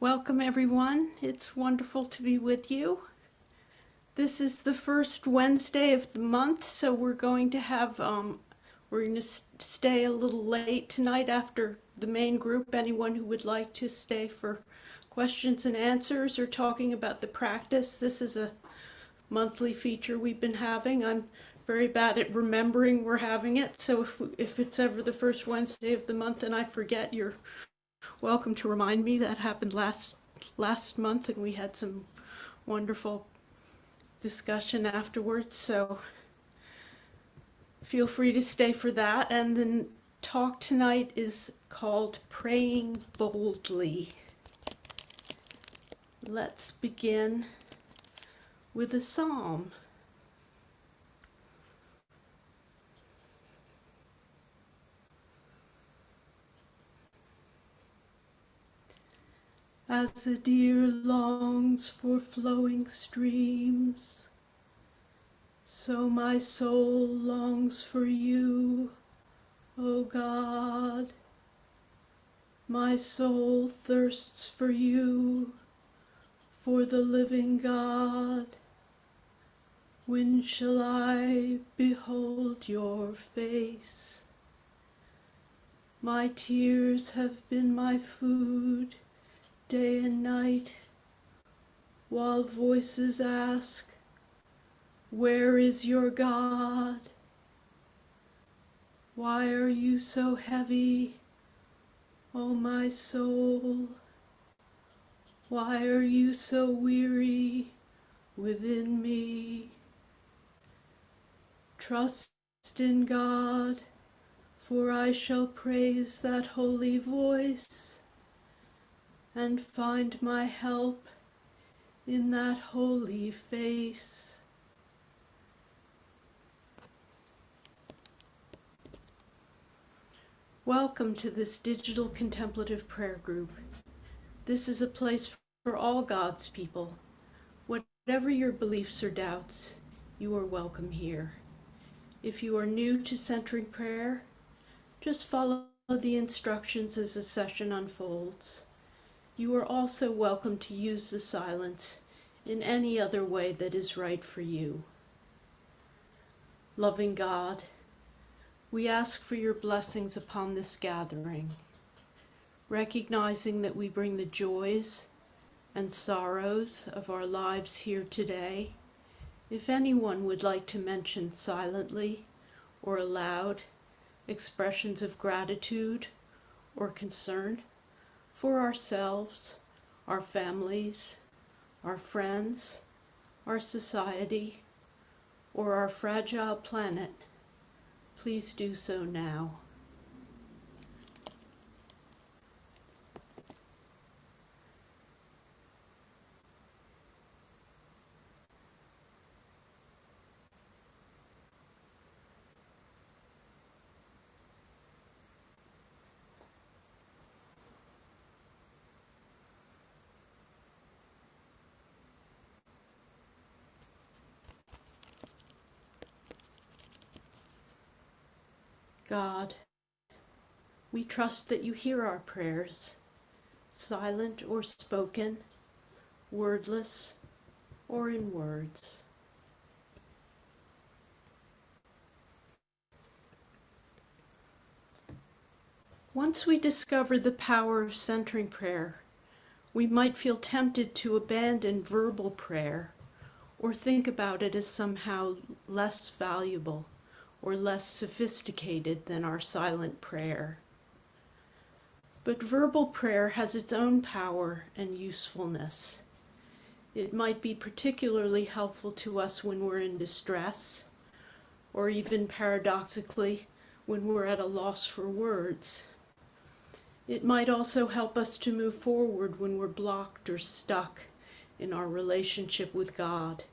Welcome everyone. It's wonderful to be with you. This is the first Wednesday of the month, so we're going to stay a little late tonight after the main group. Anyone who would like to stay for questions and answers or talking about the practice, this is a monthly feature we've been having. I'm very bad at remembering we're having it, so if it's ever the first Wednesday of the month and I forget, you're welcome to remind me. That happened last month, and we had some wonderful discussion afterwards, so feel free to stay for that. And the talk tonight is called Praying Boldly. Let's begin with a psalm. As a deer longs for flowing streams, so my soul longs for you, O God. My soul thirsts for you, for the living God. When shall I behold your face? My tears have been my food, day and night, while voices ask, where is your God? Why are you so heavy, O my soul? Why are you so weary within me? Trust in God, for I shall praise that holy voice and find my help in that holy face. Welcome to this digital contemplative prayer group. This is a place for all God's people. Whatever your beliefs or doubts, you are welcome here. If you are new to centering prayer, just follow the instructions as the session unfolds. You are also welcome to use the silence in any other way that is right for you. Loving God, we ask for your blessings upon this gathering, recognizing that we bring the joys and sorrows of our lives here today. If anyone would like to mention silently or aloud expressions of gratitude or concern for ourselves, our families, our friends, our society, or our fragile planet, please do so now. God, we trust that you hear our prayers, silent or spoken, wordless or in words. Once we discover the power of centering prayer, we might feel tempted to abandon verbal prayer or think about it as somehow less valuable or less sophisticated than our silent prayer. But verbal prayer has its own power and usefulness. It might be particularly helpful to us when we're in distress, or even paradoxically, when we're at a loss for words. It might also help us to move forward when we're blocked or stuck in our relationship with God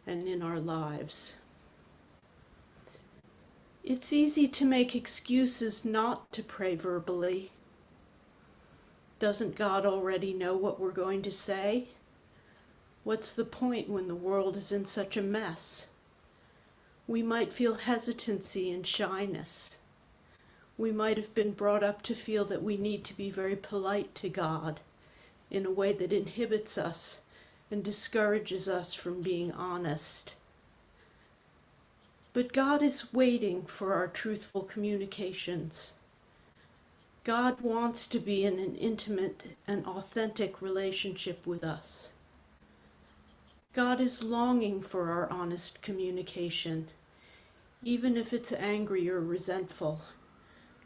and in our lives. It's easy to make excuses not to pray verbally. Doesn't God already know what we're going to say? What's the point when the world is in such a mess? We might feel hesitancy and shyness. We might have been brought up to feel that we need to be very polite to God in a way that inhibits us and discourages us from being honest. But God is waiting for our truthful communications. God wants to be in an intimate and authentic relationship with us. God is longing for our honest communication, even if it's angry or resentful,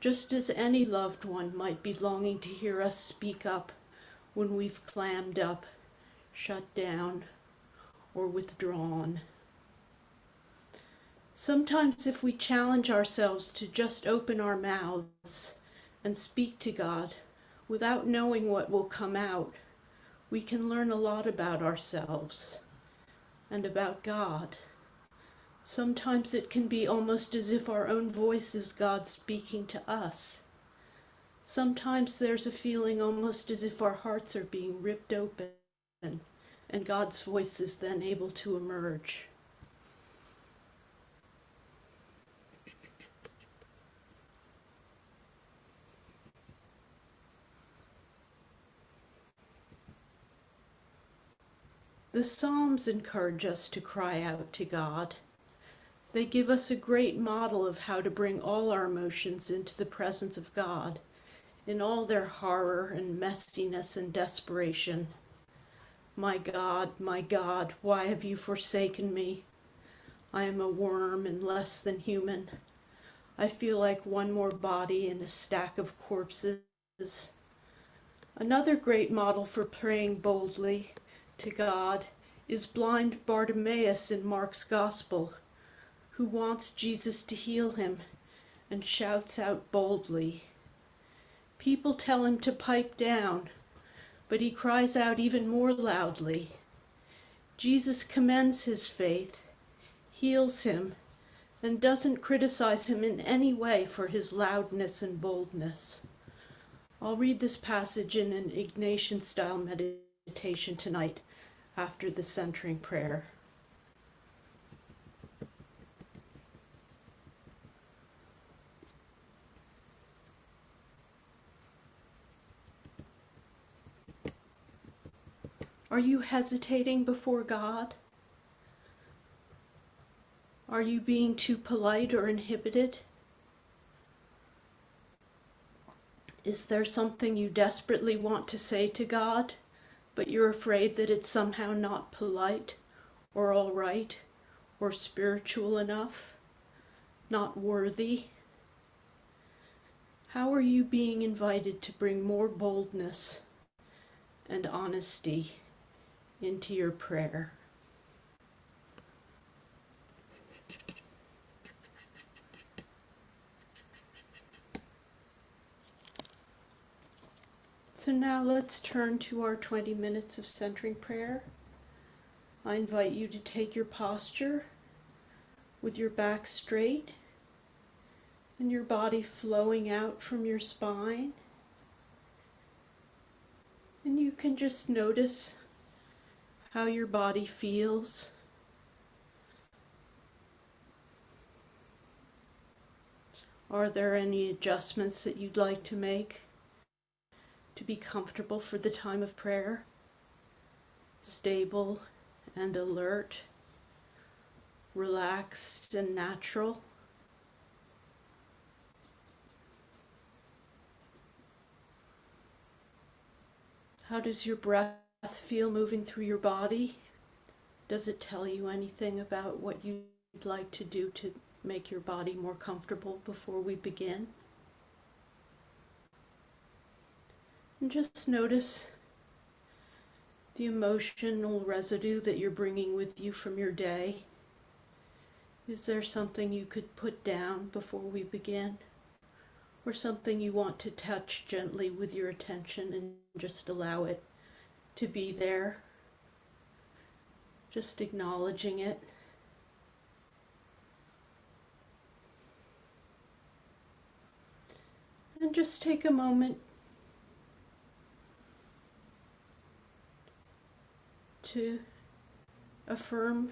just as any loved one might be longing to hear us speak up when we've clammed up, shut down, or withdrawn. Sometimes if we challenge ourselves to just open our mouths and speak to God without knowing what will come out, we can learn a lot about ourselves and about God. Sometimes it can be almost as if our own voice is God speaking to us. Sometimes there's a feeling almost as if our hearts are being ripped open and God's voice is then able to emerge. The Psalms encourage us to cry out to God. They give us a great model of how to bring all our emotions into the presence of God, in all their horror and messiness and desperation. My God, why have you forsaken me? I am a worm and less than human. I feel like one more body in a stack of corpses. Another great model for praying boldly to God is blind Bartimaeus in Mark's Gospel, who wants Jesus to heal him and shouts out boldly. People tell him to pipe down, but he cries out even more loudly. Jesus commends his faith, heals him, and doesn't criticize him in any way for his loudness and boldness. I'll read this passage in an Ignatian style meditation tonight after the centering prayer. Are you hesitating before God? Are you being too polite or inhibited? Is there something you desperately want to say to God, but you're afraid that it's somehow not polite or all right or spiritual enough, not worthy? How are you being invited to bring more boldness and honesty into your prayer? So now let's turn to our 20 minutes of centering prayer. I invite you to take your posture with your back straight and your body flowing out from your spine. And you can just notice how your body feels. Are there any adjustments that you'd like to make to be comfortable for the time of prayer? Stable and alert, relaxed and natural. How does your breath feel moving through your body? Does it tell you anything about what you'd like to do to make your body more comfortable before we begin? And just notice the emotional residue that you're bringing with you from your day. Is there something you could put down before we begin? Or something you want to touch gently with your attention and just allow it to be there? Just acknowledging it. And just take a moment to affirm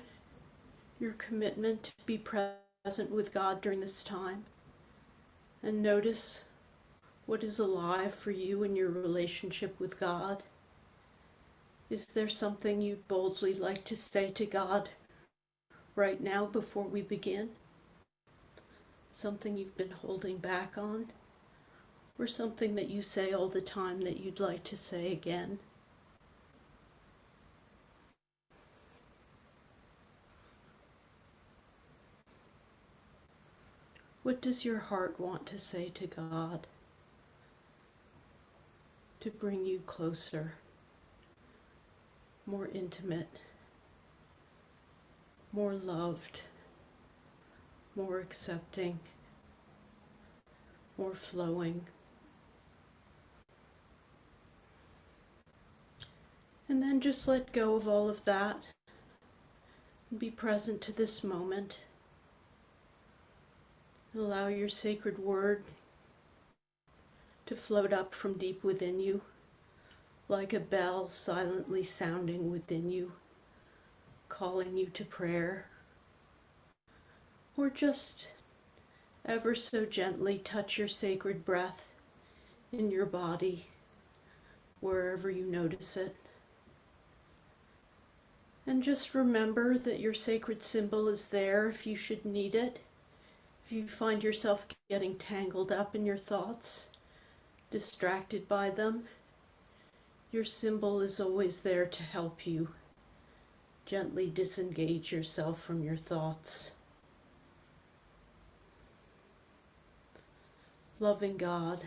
your commitment to be present with God during this time, and notice what is alive for you in your relationship with God. Is there something you'd boldly like to say to God right now before we begin? Something you've been holding back on? Or something that you say all the time that you'd like to say again? What does your heart want to say to God to bring you closer, more intimate, more loved, more accepting, more flowing? And then just let go of all of that and be present to this moment. And allow your sacred word to float up from deep within you, like a bell silently sounding within you, calling you to prayer. Or just ever so gently touch your sacred breath in your body, wherever you notice it. And just remember that your sacred symbol is there if you should need it. If you find yourself getting tangled up in your thoughts, distracted by them, your symbol is always there to help you gently disengage yourself from your thoughts. Loving God,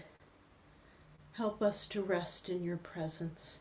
help us to rest in your presence.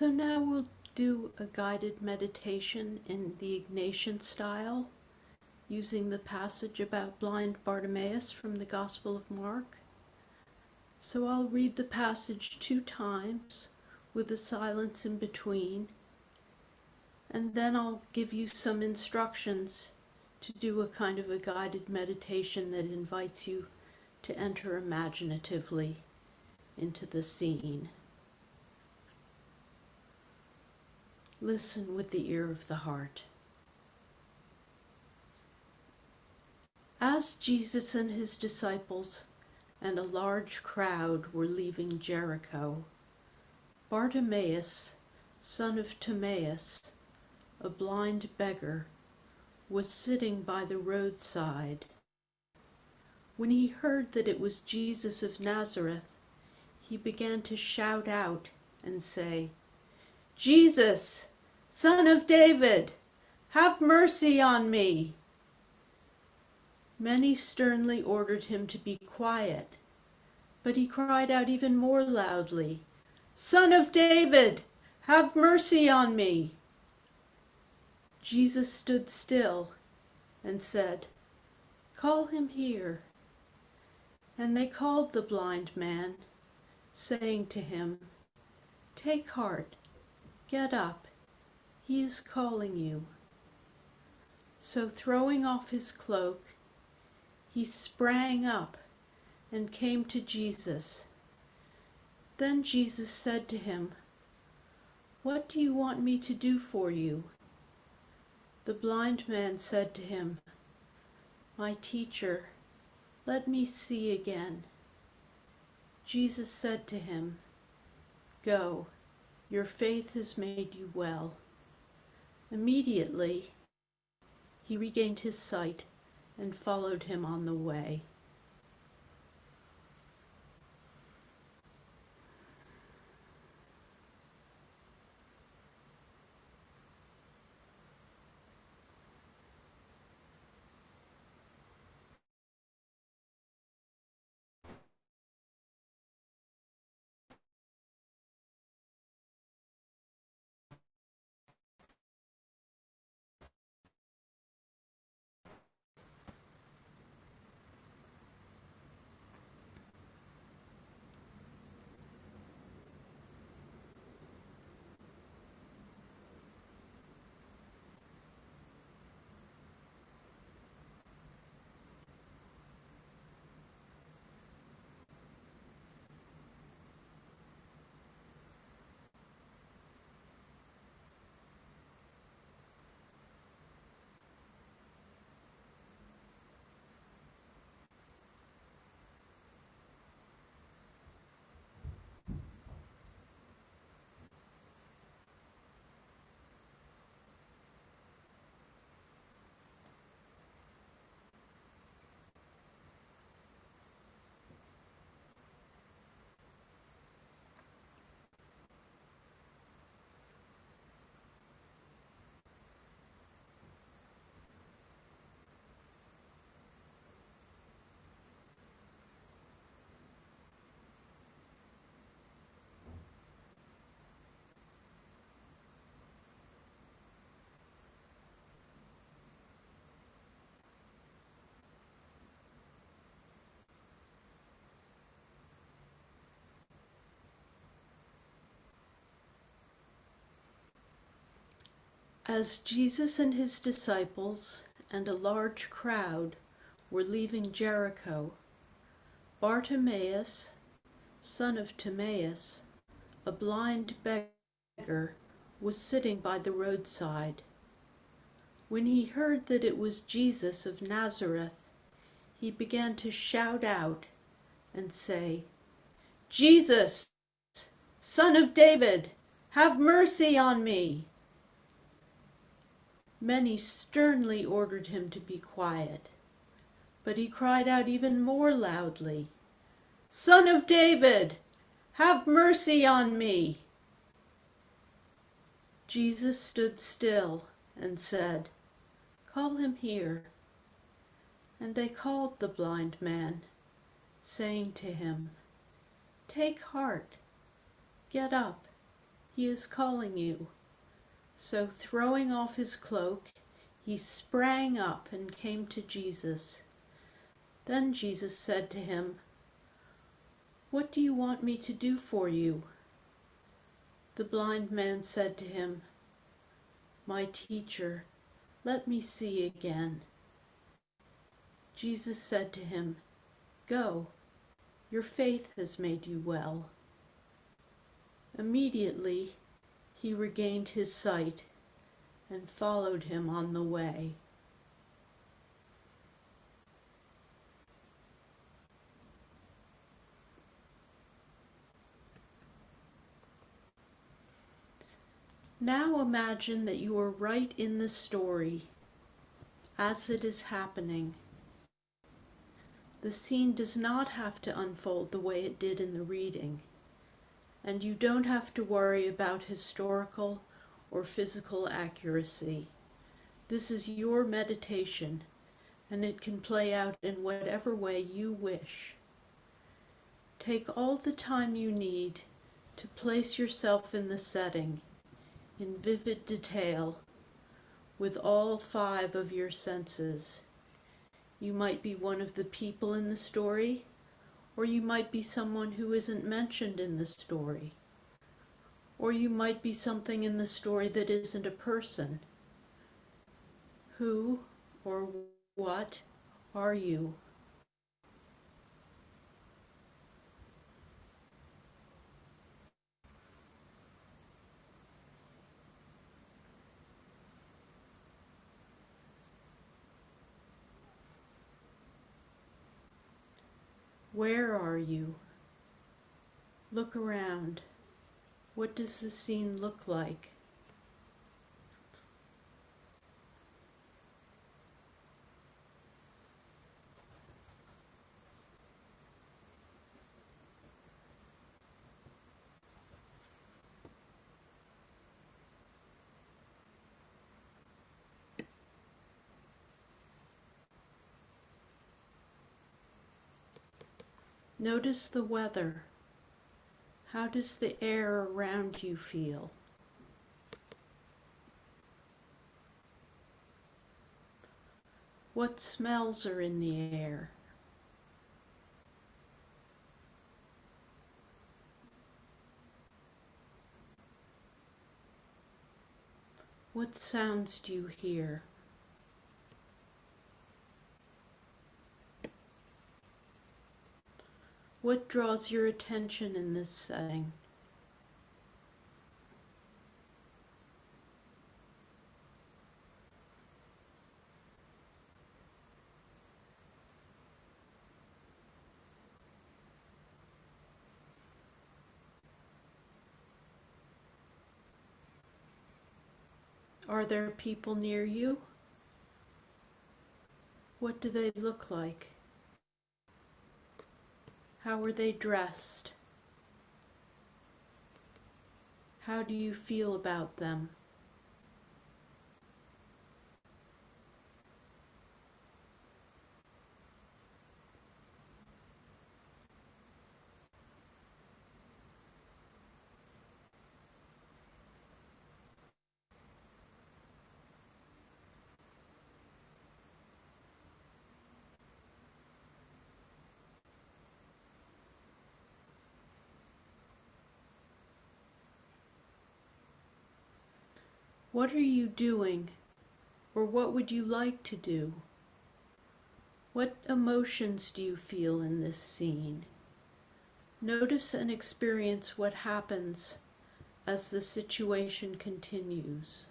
So now we'll do a guided meditation in the Ignatian style, using the passage about blind Bartimaeus from the Gospel of Mark. So I'll read the passage 2 times with a silence in between, and then I'll give you some instructions to do a kind of a guided meditation that invites you to enter imaginatively into the scene. Listen with the ear of the heart. As Jesus and his disciples and a large crowd were leaving Jericho, Bartimaeus, son of Timaeus, a blind beggar, was sitting by the roadside. When he heard that it was Jesus of Nazareth, he began to shout out and say, "Jesus, Son of David, have mercy on me." Many sternly ordered him to be quiet, but he cried out even more loudly, "Son of David, have mercy on me." Jesus stood still and said, "Call him here." And they called the blind man, saying to him, "Take heart, get up, he is calling you." So throwing off his cloak, he sprang up and came to Jesus. Then Jesus said to him, "What do you want me to do for you?" The blind man said to him, "My teacher, let me see again." Jesus said to him, "Go, your faith has made you well." Immediately, he regained his sight and followed him on the way. As Jesus and his disciples and a large crowd were leaving Jericho, Bartimaeus, son of Timaeus, a blind beggar, was sitting by the roadside. When he heard that it was Jesus of Nazareth, he began to shout out and say, "Jesus, Son of David, have mercy on me." Many sternly ordered him to be quiet, but he cried out even more loudly, "Son of David, have mercy on me." Jesus stood still and said, "Call him here." And they called the blind man, saying to him, "Take heart, get up, He is calling you." So throwing off his cloak, he sprang up and came to Jesus. Then Jesus said to him, "What do you want me to do for you?" The blind man said to him, "My teacher, let me see again." Jesus said to him, "Go, your faith has made you well." Immediately he regained his sight and followed him on the way. Now imagine that you are right in the story as it is happening. The scene does not have to unfold the way it did in the reading, and you don't have to worry about historical or physical accuracy. This is your meditation, and it can play out in whatever way you wish. Take all the time you need to place yourself in the setting, in vivid detail, with all 5 of your senses. You might be one of the people in the story, or you might be someone who isn't mentioned in the story, or you might be something in the story that isn't a person. Who or what are you? Where are you? Look around. What does the scene look like? Notice the weather. How does the air around you feel? What smells are in the air? What sounds do you hear? What draws your attention in this setting? Are there people near you? What do they look like? How are they dressed? How do you feel about them? What are you doing, or what would you like to do? What emotions do you feel in this scene? Notice and experience what happens as the situation continues.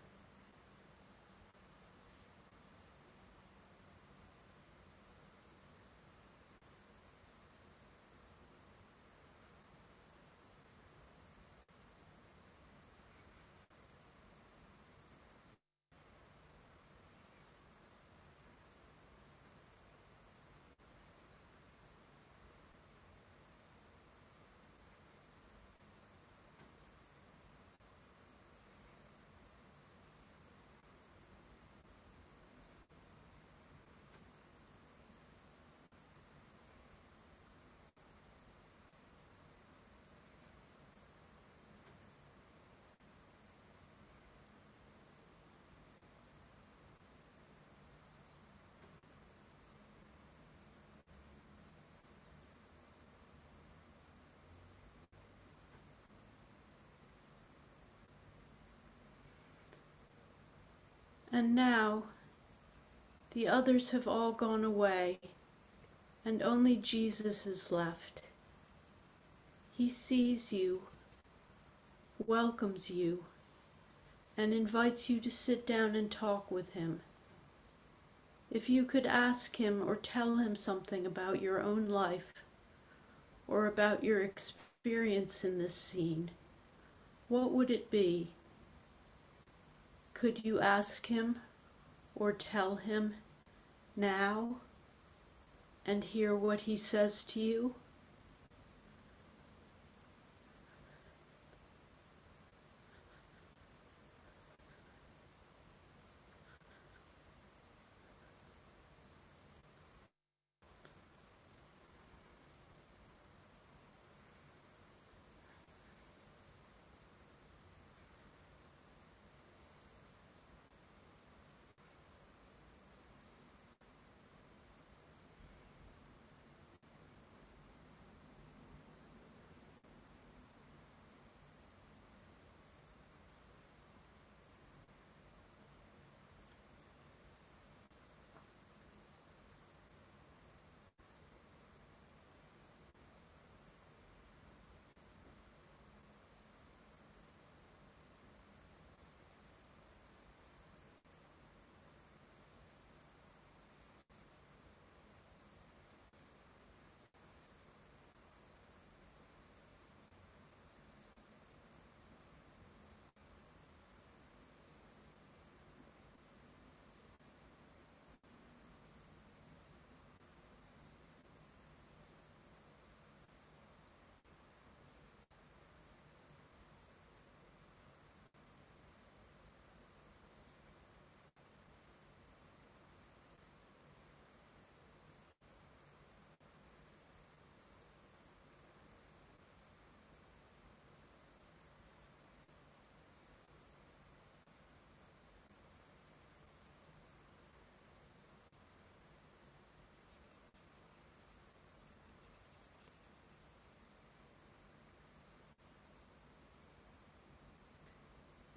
And now the others have all gone away, and only Jesus is left. He sees you, welcomes you, and invites you to sit down and talk with him. If you could ask him or tell him something about your own life or about your experience in this scene, what would it be? Could you ask him or tell him now and hear what he says to you?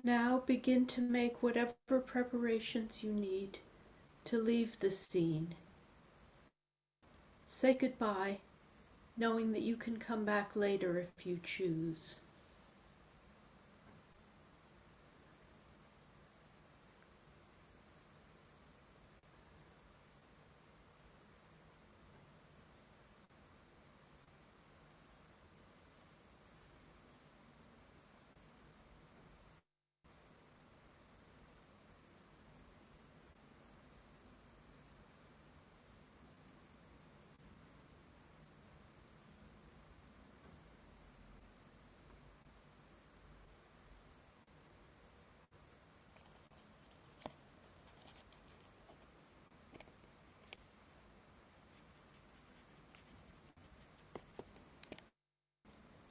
Now begin to make whatever preparations you need to leave the scene. Say goodbye, knowing that you can come back later if you choose.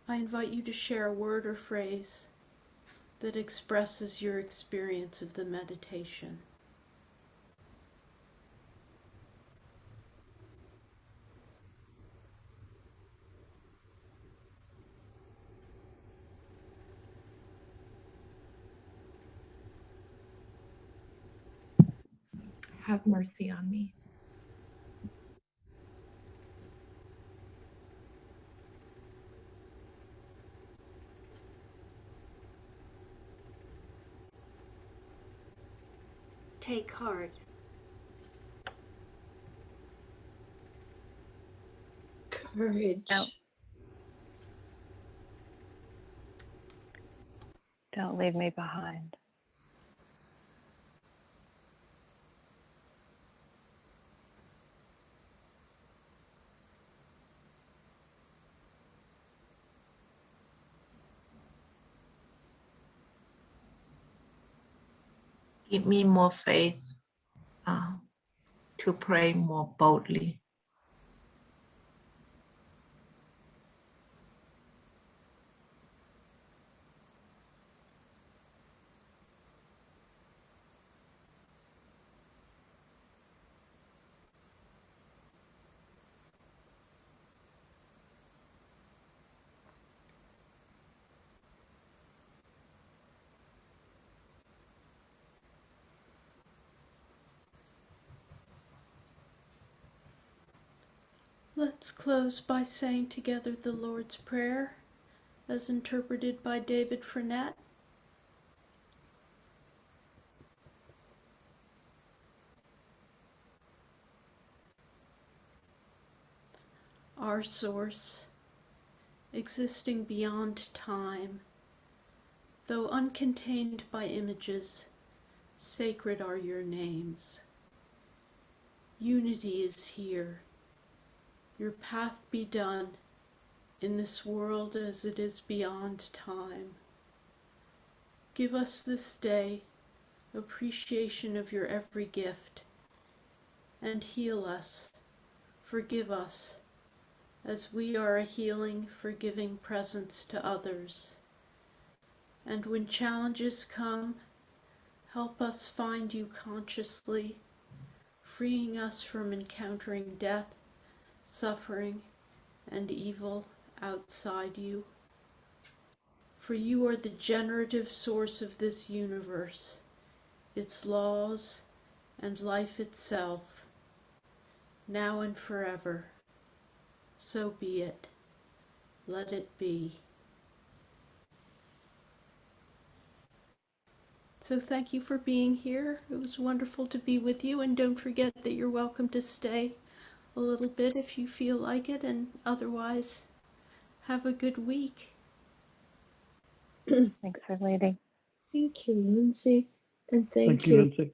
I invite you to share a word or phrase that expresses your experience of the meditation. Have mercy on me. Take heart. Courage. Don't leave me behind. Give me more faith to pray more boldly. Let's close by saying together the Lord's Prayer, as interpreted by David Frenette. Our source, existing beyond time, though uncontained by images, sacred are your names. Unity is here. Your path be done in this world as it is beyond time. Give us this day appreciation of your every gift, and heal us, forgive us, as we are a healing, forgiving presence to others. And when challenges come, help us find you consciously, freeing us from encountering death, suffering, and evil outside you. For you are the generative source of this universe, its laws, and life itself, now and forever. So be it. Let it be. So thank you for being here. It was wonderful to be with you, and don't forget that you're welcome to stay a little bit if you feel like it, and otherwise, have a good week. Thanks for leading. Thank you, Lindsay. And Thank you, Lindsay.